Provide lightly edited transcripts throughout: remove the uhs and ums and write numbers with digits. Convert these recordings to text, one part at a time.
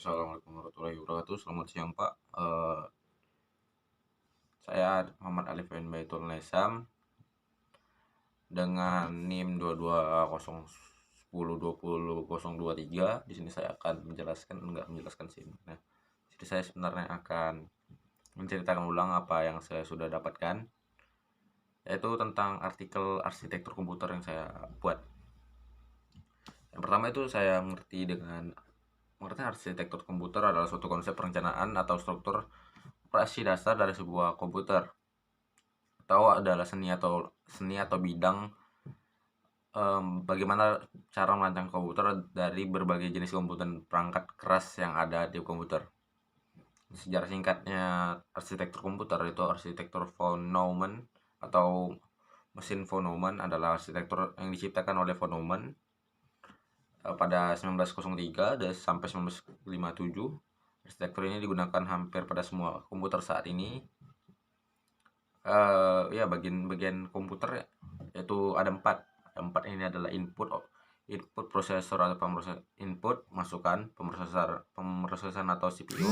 Assalamualaikum warahmatullahi wabarakatuh. Selamat siang Pak. Saya Muhammad Alif bin Baitul Nesam dengan NIM 220102023. Di sini saya akan menjelaskan sih. Nah, jadi saya sebenarnya akan menceritakan ulang apa yang saya sudah dapatkan, yaitu tentang artikel arsitektur komputer yang saya buat. Yang pertama itu saya mengerti arsitektur komputer adalah suatu konsep perencanaan atau struktur operasi dasar dari sebuah komputer, atau adalah seni atau bidang bagaimana cara merancang komputer dari berbagai jenis komponen perangkat keras yang ada di komputer. Sejarah singkatnya arsitektur komputer itu arsitektur von Neumann atau mesin von Neumann adalah arsitektur yang diciptakan oleh von Neumann pada 1903 dan sampai 1957. Arsitektur ini digunakan hampir pada semua komputer saat ini. Ya, bagian komputer yaitu ada empat. Empat ini adalah input prosesor atau pemroses, input masukan, pemrosesan atau CPU,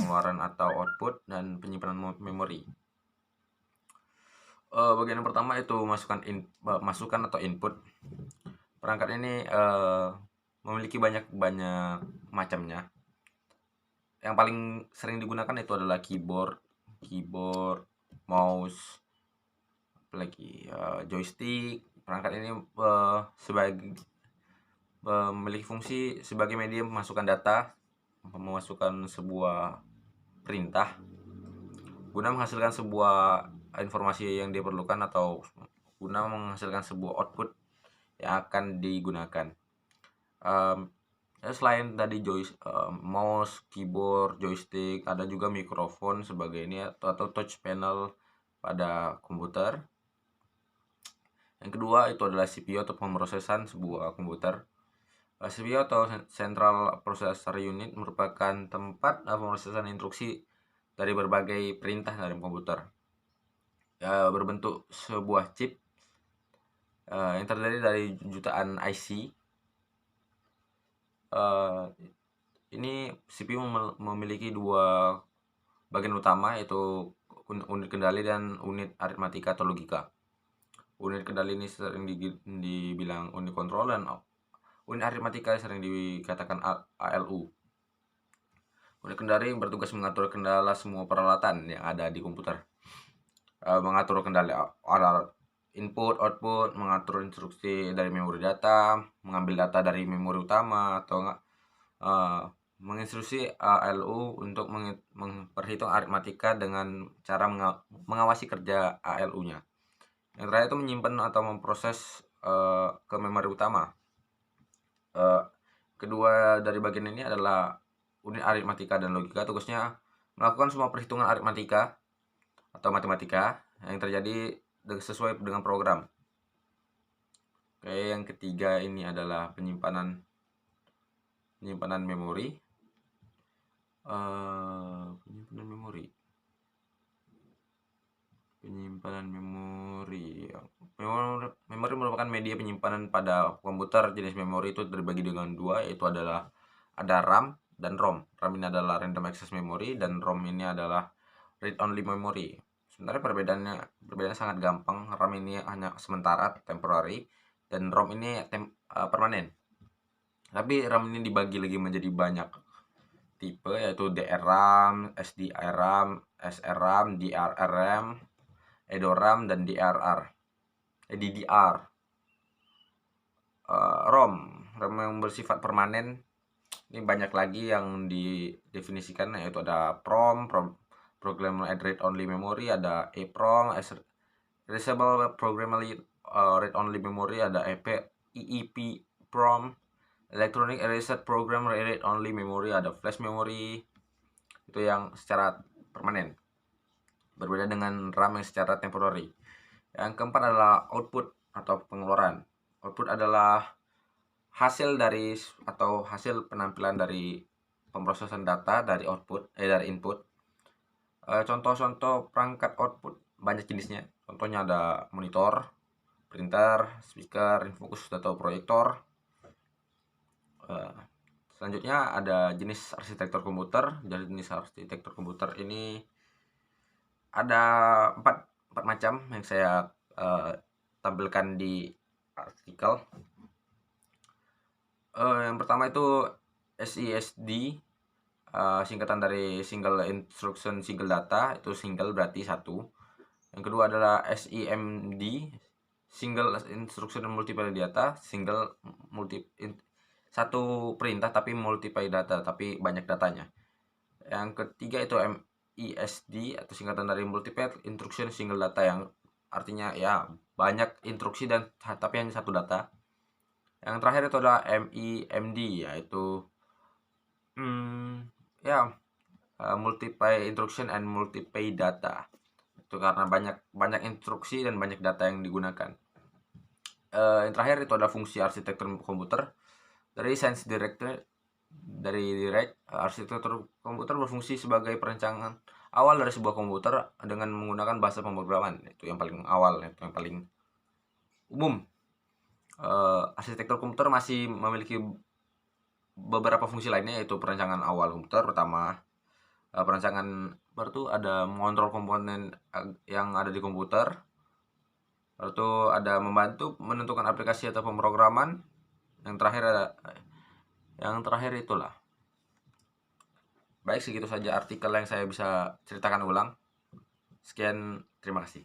pengeluaran atau output, dan penyimpanan memori. Bagian yang pertama itu masukan atau input. Perangkat ini memiliki banyak macamnya. Yang paling sering digunakan itu adalah keyboard, mouse, apalagi joystick. Perangkat ini memiliki fungsi sebagai media memasukkan data, memasukkan sebuah perintah guna menghasilkan sebuah informasi yang diperlukan atau guna menghasilkan sebuah output yang akan digunakan. Selain tadi mouse, keyboard, joystick, ada juga mikrofon sebagai ini atau touch panel pada komputer. Yang kedua itu adalah CPU atau pemrosesan sebuah komputer. CPU atau Central Processor Unit merupakan tempat pemrosesan instruksi dari berbagai perintah dalam komputer. Berbentuk sebuah chip yang terdiri dari jutaan IC. Ini CPU memiliki dua bagian utama, yaitu unit kendali dan unit aritmatika atau logika. Unit kendali ini sering dibilang unit kontrol, dan unit aritmatika sering dikatakan ALU. Unit kendali bertugas mengatur kendala semua peralatan yang ada di komputer. Mengatur kendali input, output, mengatur instruksi dari memori data, mengambil data dari memori utama, atau menginstruksi ALU untuk memperhitung aritmatika dengan cara mengawasi kerja ALU-nya. Yang terakhir itu menyimpan atau memproses ke memori utama. Kedua dari bagian ini adalah unit aritmatika dan logika. Tugasnya melakukan semua perhitungan aritmatika atau matematika yang terjadi sesuai dengan program. Oke, yang ketiga ini adalah penyimpanan memori. Memori merupakan media penyimpanan pada komputer. Jenis memori itu terbagi dengan dua, yaitu adalah ada RAM dan ROM. RAM ini adalah random access memory, dan ROM ini adalah read only memory. Sebenarnya perbedaannya sangat gampang. RAM ini hanya sementara, temporary, dan ROM ini permanen. Tapi RAM ini dibagi lagi menjadi banyak tipe, yaitu DRAM, SDIRAM, SRAM, DRRAM, EDORAM, dan DDR. ROM yang bersifat permanen ini banyak lagi yang didefinisikan, yaitu ada Programmable Read Only Memory, ada EEPROM, Erasable Programmable Read Only Memory, ada EEPROM, Electronic Erased Program Read Only Memory, ada Flash Memory. Itu yang secara permanen, berbeda dengan RAM yang secara temporary. Yang keempat adalah output atau pengeluaran. Output adalah hasil penampilan dari pemrosesan data dari input. Contoh-contoh perangkat output banyak jenisnya. Contohnya ada monitor, printer, speaker, infocus atau proyektor. Selanjutnya ada jenis arsitektur komputer. Dari jenis arsitektur komputer ini ada empat macam yang saya tampilkan di artikel. Yang pertama itu SISD, singkatan dari Single Instruction Single Data, itu single berarti satu. Yang kedua adalah SIMD, Single Instruction Multiple Data, satu perintah tapi multiple data, tapi banyak datanya. Yang ketiga itu MISD atau singkatan dari Multiple Instruction Single Data, yang artinya ya banyak instruksi dan tapi hanya satu data. Yang terakhir itu adalah MIMD, yaitu multiple instruction and multiple data. Itu karena banyak instruksi dan banyak data yang digunakan. Yang terakhir itu adalah fungsi arsitektur komputer. Dari Science Direct, arsitektur komputer berfungsi sebagai perencanaan awal dari sebuah komputer dengan menggunakan bahasa pemrograman. Itu yang paling awal, itu yang paling umum. Arsitektur komputer masih memiliki beberapa fungsi lainnya, yaitu perencanaan awal komputer. Pertama, perencanaan baru ada mengontrol komponen yang ada di komputer. Lalu itu ada membantu menentukan aplikasi atau pemrograman. Yang terakhir itulah. Baik, segitu saja artikel yang saya bisa ceritakan ulang. Sekian, terima kasih.